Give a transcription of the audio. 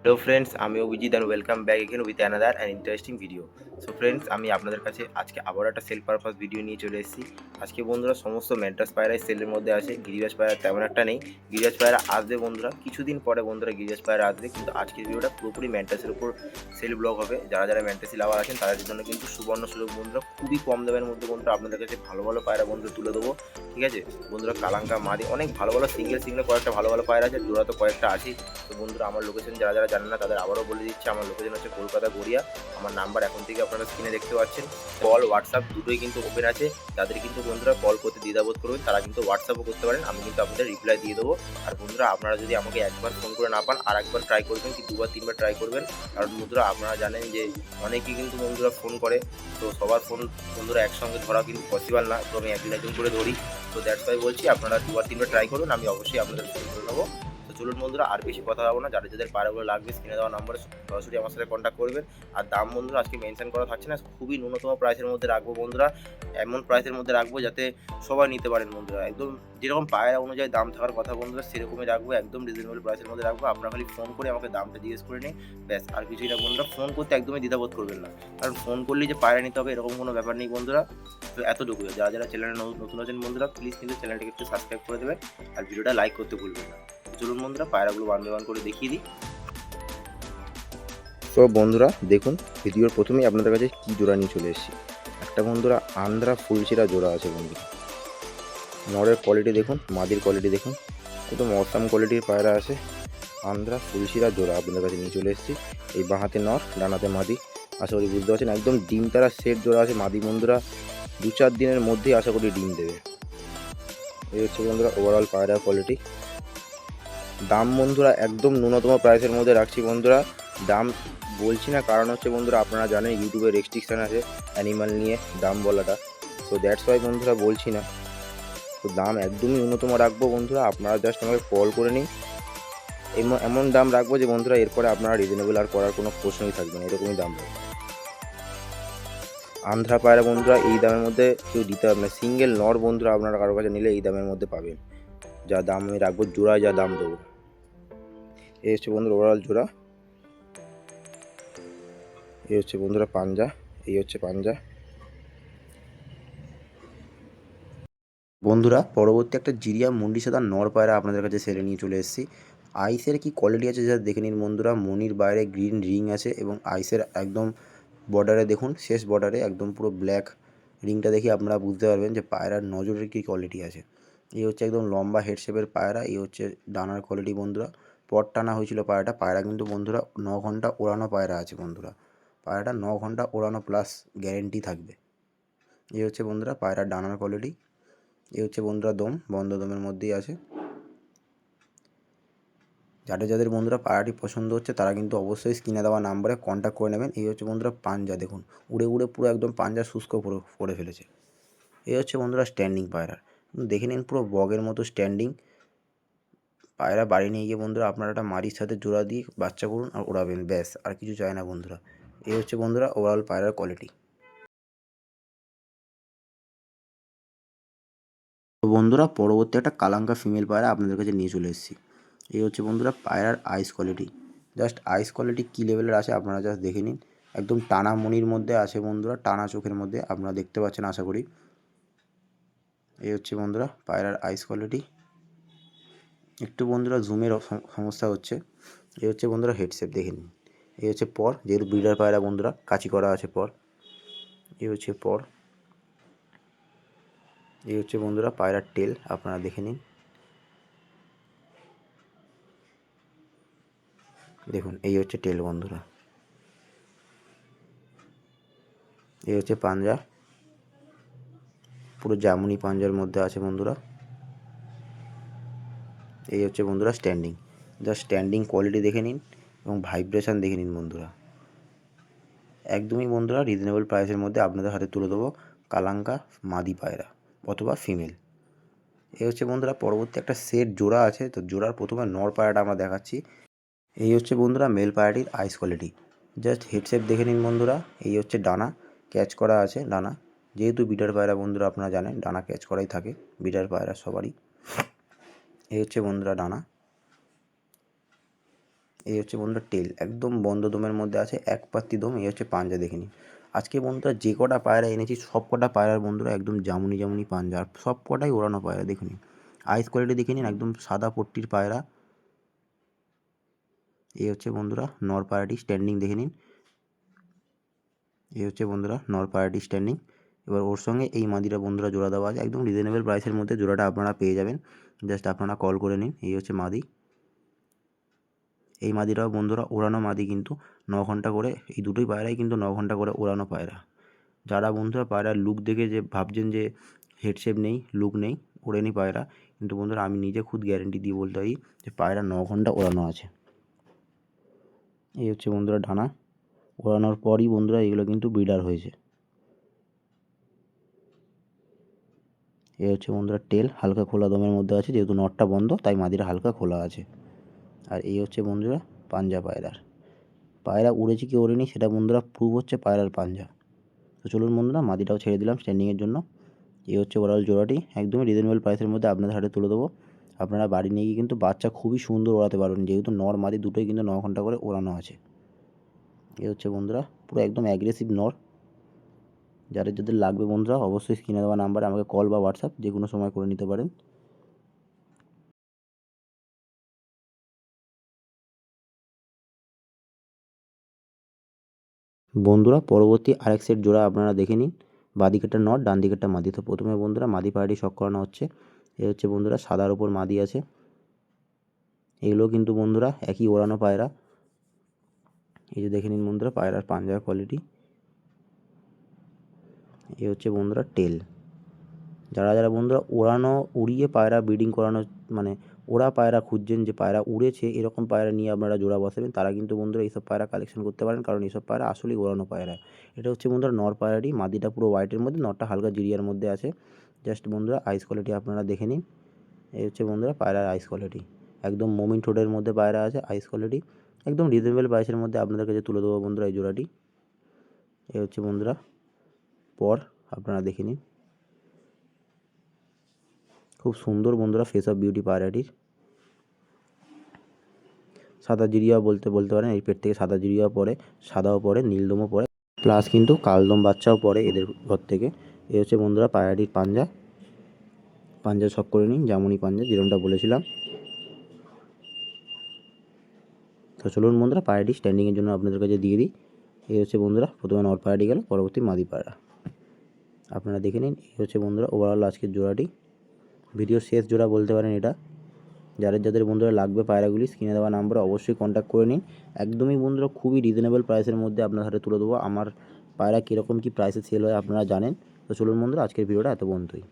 Hello friends, আমি Abhijit and welcome back again with another and interesting video. So friends, আমি আপনাদের কাছে আজকে আবারও একটা সেল পারপাস ভিডিও নিয়ে চলে এসেছি। আজকে বন্ধুরা সমস্ত ম্যাড্রাস পায়রাই সেলের মধ্যে আছে। গিরিবাজ পায়রা তেমন একটা নেই। গিরিবাজ পায়রা আসবে বন্ধুরা, কিছুদিন পরে বন্ধুরা গিরিবাজ পায়রা আসবে, কিন্তু আজকের ভিডিওটা পুরোপুরি ম্যাড্রাসের উপর সেল ব্লগ হবে। যারা যারা ম্যাড্রাসি লাভার আছেন তাদের জন্য কিন্তু সুবর্ণ সুযোগ বন্ধুরা, খুবই কম দামের মধ্যে বন্ধুরা আপনাদের কাছে ভালো ভালো পায়রা বন্ধুরা তুলে দেবো। ঠিক আছে বন্ধুরা, কালাঙ্কা মাদি অনেক ভালো ভালো সিঙ্গেল কয়েকটা ভালো ভালো পায়রা আছে, জোড়া তো কয়েকটা আছেই। তো বন্ধুরা, আমার লোকেশন যারা যারা জানেন না তাদের আবারও বলে দিচ্ছি, আমার লোকেশন হচ্ছে কলকাতা গড়িয়া। আমার নাম্বার এখন থেকে আপনারা স্ক্রিনে দেখতে পাচ্ছেন। কল হোয়াটসঅ্যাপ দুটোই কিন্তু ওপেন আছে। যাদের কিন্তু বন্ধুরা কল করতে দ্বিধাবোধ করবেন তারা কিন্তু হোয়াটসঅ্যাপও করতে পারেন, আমি কিন্তু আপনাদের রিপ্লাই দিয়ে দেবো। আর বন্ধুরা, আপনারা যদি আমাকে একবার ফোন করে না পান আর একবার ট্রাই করবেন, কি দুবার তিনবার ট্রাই করবেন। কারণ বন্ধুরা, আপনারা জানেন যে অনেকেই কিন্তু বন্ধুরা ফোন করে, তো সবার ফোন বন্ধুরা একসঙ্গে ধরা কিন্তু পসিবল না, তো আমি একদিন একদিন করে ধরি। তো দ্যাটস ওয়াই বলছি, আপনারা দুবার তিনবার ট্রাই করুন, আমি অবশ্যই আপনাদের ফোন করে নেবো। তো চলুন বন্ধুরা, আর বেশি কথা হবে না, যাদের যাদের পায়রাগুলো লাগবে স্ক্রিনে দেওয়া নম্বরে সরাসরি আমার সাথে কন্ট্যাক্ট করবেন। আর দাম বন্ধুরা আজকে মেনশন করা থাকছে না, খুবই ন্যূনতম প্রাইসের মধ্যে রাখবো বন্ধুরা। এমন প্রাইসের মধ্যে রাখবো যাতে সবাই নিতে পারেন বন্ধুরা। একদম যেরকম পায়রা অনুযায়ী দাম থাকার কথা বন্ধুরা সেরকমই রাখবো, একদম রিজনেবল প্রাইসের মধ্যে রাখবো। আপনারা খালি ফোন করে আমাকে দামটা জিজ্ঞেস করে নিন, ব্যাস, আর কিছুই না বন্ধুরা। ফোন করতে একদমই দ্বিধাবোধ করবেন না, কারণ ফোন করলেই যে পায়রা নিতে হবে এরকম কোনো ব্যাপার নেই বন্ধুরা। তো এতটুকুই, যারা যারা চ্যানেলে নতুন আছেন বন্ধুরা প্লিজ কিন্তু চ্যানেলটাকে একটু সাবস্ক্রাইব করে দেবেন আর ভিডিওটা লাইক করতে ভুলবেন না। চলুন বন্ধুরা, পায়রাগুলো ওয়ান বাই ওয়ান করে দেখিয়ে দিই। তো বন্ধুরা দেখুন, ভিডিওর প্রথমেই আপনাদের কাছে কি জোড়া নিয়ে চলে এসেছি। একটা বন্ধুরা আন্ধ্রা ফুলচিরা জোড়া আছে বন্ধুরা। নরের কোয়ালিটি দেখুন, মাদির কোয়ালিটি দেখুন, একদম অসাম কোয়ালিটির পায়রা আছে। আন্ধ্রা ফুলচিরা জোড়া আপনাদের কাছে নিয়ে চলে এসেছি। এই বাঁ হাতে নর, ডান হাতে মাদি। আশা করি বুঝতে পারছেন, একদম ডিম তারা সেট জোড়া আছে। মাদি বন্ধুরা 2-4 দিনের মধ্যেই আশা করি ডিম দেবে। এই হচ্ছে বন্ধুরা ওভারঅল পায়রা কোয়ালিটি। দাম বন্ধুরা একদম ন্যূনতম প্রাইসের মধ্যে রাখছি বন্ধুরা। দাম বলছি না, কারণ হচ্ছে বন্ধুরা আপনারা জানেন ইউটিউবে রেস্ট্রিকশান আছে অ্যানিমাল নিয়ে দাম বলাটা। সো দ্যাটস ওয়াই বন্ধুরা বলছি না। তো দাম একদমই ন্যূনতম রাখবো বন্ধুরা, আপনারা জাস্ট আমাকে কল করে নিন। এমন দাম রাখবো যে বন্ধুরা এরপরে আপনারা রিজনেবল আর করার কোনো প্রশ্নই থাকবে না, এরকমই দাম রাখবো। আন্ধ্রা পায়রা বন্ধুরা এই দামের মধ্যে কেউ দিতে হবে না। সিঙ্গেল নর বন্ধুরা আপনারা কারোর কাছে নিলে এই দামের মধ্যে পাবেন। যা দাম আমি রাখবো, জোড়ায় যা দাম দেবো। এই হচ্ছে বন্ধুরা ওভারঅল জোড়া। এই হচ্ছে বন্ধুরা পাঞ্জা। এই হচ্ছে পাঞ্জা। বন্ধুরা পরবর্তী একটা জিরিয়া মুন্ডি সাদা নর পায়রা আপনাদের কাছে সেরে নিয়ে চলে এসেছি। আইসের কি কোয়ালিটি আছে যা দেখে নিন বন্ধুরা। মনির বাইরে গ্রিন রিং আছে এবং আইসের একদম বর্ডারে দেখুন, শেষ বর্ডারে একদম পুরো ব্ল্যাক রিংটা দেখে আপনারা বুঝতে পারবেন যে পায়রার নজরের কী কোয়ালিটি আছে। এই হচ্ছে একদম লম্বা হেড শেপের পায়রা। এই হচ্ছে ডানার কোয়ালিটি বন্ধুরা। পট টানা হয়েছিল পায়রাটা। পায়রা কিন্তু বন্ধুরা 9 ঘন্টা ওড়ানো পায়রা আছে বন্ধুরা। পায়রাটা 9 ঘন্টা ওড়ানো প্লাস গ্যারেন্টি থাকবে। এই হচ্ছে বন্ধুরা পায়রার ডানার কোয়ালিটি। এই হচ্ছে বন্ধুরা দম, বন্ধ দমের মধ্যেই আছে। যাদের যাদের বন্ধুরা পায়রাটি পছন্দ হচ্ছে তারা কিন্তু অবশ্যই স্ক্রিনে দেওয়া নাম্বারে কন্ট্যাক্ট করে নেবেন। এই হচ্ছে বন্ধুরা পাঞ্জা দেখুন, উড়ে উড়ে পুরো একদম পাঞ্জা শুষ্ক করে ফেলেছে। এই হচ্ছে বন্ধুরা স্ট্যান্ডিং পায়রা, দেখে নিন পুরো বগের মতো স্ট্যান্ডিং পায়রা। বাড়ি নিয়ে গিয়ে বন্ধুরা আপনারা একটা মারির সাথে জোড়া দিয়ে বাচ্চা করুন আর ওড়াবেন, ব্যাস, আর কিছু চায় না বন্ধুরা। এই হচ্ছে বন্ধুরা ওভারঅল পায়রার কোয়ালিটি। তো বন্ধুরা পরবর্তী একটা কালাঙ্কা ফিমেল পায়রা আপনাদের কাছে নিয়ে চলে এসেছি। এই হচ্ছে বন্ধুরা পায়রার আইস কোয়ালিটি। জাস্ট আইস কোয়ালিটি কী লেভেলের আছে আপনারা জাস্ট দেখে নিন। একদম টানা মনির মধ্যে আছে বন্ধুরা, টানা চোখের মধ্যে আপনারা দেখতে পাচ্ছেন আশা করি। এই হচ্ছে বন্ধুরা পায়রার আইস কোয়ালিটি। একটু বন্ধুরা জুমের সমস্যা হচ্ছে। এই হচ্ছে বন্ধুরা হেডসেপ দেখে নিন। এই হচ্ছে পর, যেহেতু ব্রিডার পায়রা বন্ধুরা কাঁচি করা আছে পর। এই হচ্ছে পর। এই হচ্ছে বন্ধুরা পায়রার টেল, আপনারা দেখে নিন। দেখুন এই হচ্ছে টেল বন্ধুরা। এই হচ্ছে পাঞ্জা, পুরো জামুনি পাঞ্জার মধ্যে আছে বন্ধুরা। এই হচ্ছে বন্ধুরা স্ট্যান্ডিং, জাস্ট স্ট্যান্ডিং কোয়ালিটি দেখে নিন এবং ভাইব্রেশান দেখে নিন বন্ধুরা। একদমই বন্ধুরা রিজনেবল প্রাইসের মধ্যে আপনাদের হাতে তুলে দেবো কালাঙ্কা মাদি পায়রা অথবা ফিমেল। এই হচ্ছে বন্ধুরা পরবর্তী একটা সেট জোড়া আছে। তো জোড়ার প্রথমে নর পায়রাটা আমরা দেখাচ্ছি। এই হচ্ছে বন্ধুরা মেল পায়রাটির আইস কোয়ালিটি। জাস্ট হেডসেপ দেখে নিন বন্ধুরা। এই হচ্ছে ডানা, ক্যাচ করা আছে ডানা। যেহেতু বিটার পায়রা বন্ধুরা আপনারা জানেন ডানা ক্যাচ করাই থাকে বিটার পায়রা সবারই। এই হচ্ছে বন্ধুরা ডানা। এই হচ্ছে বন্ধুরা টেল, একদম বন্ধ দমের মধ্যে আছে, এক পাত্তি দম। এই হচ্ছে পাঞ্জা দেখে নিন। আজকে বন্ধুরা যে কটা পায়রা এনেছি সব কটা পায়রার বন্ধুরা একদম জামুনি জামুনি পাঞ্জা, আর সব কটাই ওড়ানো পায়রা দেখে নিন। আইস কোয়ালিটি দেখে নিন, একদম সাদা পট্টির পায়রা। এই হচ্ছে বন্ধুরা নর পায়রাটি স্ট্যান্ডিং দেখে নিন। এই হচ্ছে বন্ধুরা নর পায়রাটি স্ট্যান্ডিং। এবার ওর সঙ্গে এই মাদিটা বন্ধুরা জোড়া দেওয়া আছে, একদম রিজনেবল প্রাইসের মধ্যে জোড়াটা আপনারা পেয়ে যাবেন। জাস্ট আপনারা কল করে নিন। এই হচ্ছে মাদি। এই মাদিটাও বন্ধুরা ওড়ানো মাদি, কিন্তু 9 ঘন্টা করে, এই দুটোই পায়রাই কিন্তু 9 ঘন্টা করে ওড়ানো পায়রা। যারা বন্ধুরা পায়রার লুক দেখে যে ভাবছেন যে হেডশেপ নেই, লুক নেই, ওড়েনি পায়রা, কিন্তু বন্ধুরা আমি নিজে খুদ গ্যারেন্টি দিয়ে বলতে পারি যে পায়রা 9 ঘন্টা ওড়ানো আছে। এই হচ্ছে বন্ধুরা ডানা, ওড়ানোর পরই বন্ধুরা এগুলো কিন্তু ব্রিডার হয়েছে। এই হচ্ছে বন্ধুরা টেল, হালকা খোলা দমের মধ্যে আছে, যেহেতু নটটা বন্ধ তাই মাদিরা হালকা খোলা আছে। আর এই হচ্ছে বন্ধুরা পাঞ্জা পায়রার। পায়রা উড়েছে কি ওড়েনি সেটা বন্ধুরা প্রুভ হচ্ছে পায়রার পাঞ্জা। তো চলুন বন্ধুরা মাদিটাও ছেড়ে দিলাম স্ট্যান্ডিংয়ের জন্য। এই হচ্ছে ওরাল জোড়াটি, একদমই রিজনেবল প্রাইসের মধ্যে আপনাদের হাতে তুলে দেবো। আপনারা বাড়ি নিয়ে গিয়ে কিন্তু বাচ্চা খুবই সুন্দর ওড়াতে পারবেন, যেহেতু নর মাদি দুটোই কিন্তু 9 ঘন্টা করে ওড়ানো আছে। এই হচ্ছে বন্ধুরা পুরো একদম অ্যাগ্রেসিভ নর। যাদের লাগবে বন্ধুরা অবশ্যই স্ক্রিনে দেওয়া নাম্বারে আমাকে কল বা হোয়াটসঅ্যাপ যে কোনো সময় করে নিতে পারেন। বন্ধুরা পরবর্তী আরেক সেট জোড়া আপনারা দেখে নিন। বাঁদিকেরটা নর, ডান দিকেরটা মাদি। তো প্রথমে বন্ধুরা মাদি পায়রাটি শক করানো হচ্ছে। এ হচ্ছে বন্ধুরা সাদার ওপর মাদি আছে। এগুলো কিন্তু বন্ধুরা একই ওড়ানো পায়রা। এই যে দেখে নিন বন্ধুরা পায়রার পাঞ্জার কোয়ালিটি। এ হচ্ছে বন্ধুরা টেল। যারা বন্ধুরা ওড়ানো উড়িয়ে পায়রা ব্রিডিং করানো, মানে ওড়া পায়রা খুঁজছেন, যে পায়রা উড়েছে এরকম পায়রা নিয়ে আপনারা জোড়া বসাবেন, তারা কিন্তু বন্ধুরা এইসব পায়রা কালেকশন করতে পারেন, কারণ এইসব পায়রা আসলেই ওড়ানো পায়রা। এটা হচ্ছে বন্ধুরা নর পায়রাটি, মাদিটা পুরো হোয়াইটের মধ্যে, নরটা হালকা জিরিয়ার মধ্যে আছে। জাস্ট বন্ধুরা আইস কোয়ালিটি আপনারা দেখে নিন। এই হচ্ছে বন্ধুরা পায়রার আইস কোয়ালিটি, একদম মোমিন ঠোঁটের মধ্যে পায়রা আছে। আইস কোয়ালিটি একদম রিজনেবল প্রাইসের মধ্যে আপনাদের কাছে তুলে দেবো বন্ধুরা এই জোড়াটি। এই হচ্ছে বন্ধুরা পর, আপনারা দেখে নিন। খুব সুন্দর বন্ধুরা ফেস অফ বিউটি পায়রাটির। সাদা জিরিয়া বলতে পারেন, এই পেট থেকে সাদা জিরিয়া পড়ে, সাদাও পড়ে, নীলদমও পড়ে, প্লাস কিন্তু কালদম বাচ্চাও পড়ে এদের ঘর থেকে। এই হচ্ছে বন্ধুরা পায়রাটির পাঞ্জা। পাঞ্জা শক করে নিন, জামুনি পাঞ্জা যেরকমটা বলেছিলাম। তো চলুন বন্ধুরা পায়রাটি স্ট্যান্ডিংয়ের জন্য আপনাদের কাছে দিয়ে দিই। এই হচ্ছে বন্ধুরা প্রথমে নর পায়রাটি গেল, পরবর্তী মাদি পায়রা আপনারা দেখে নিন। এই হচ্ছে বন্ধুরা ওভারঅল আজকের জোড়াটি, ভিডিও শেষ জোড়া বলতে পারেন এটা। যাদের বন্ধুরা লাগবে পায়রাগুলি স্ক্রিনে দেওয়া নাম্বারে অবশ্যই কন্ট্যাক্ট করে নিন। একদমই বন্ধুরা খুবই রিজনেবল প্রাইসের মধ্যে আপনার হাতে তুলে দেবো। আমার পায়রা কীরকম কী প্রাইসে সেল হয় আপনারা জানেন। তো চলুন বন্ধুরা আজকের ভিডিওটা এত পর্যন্তই।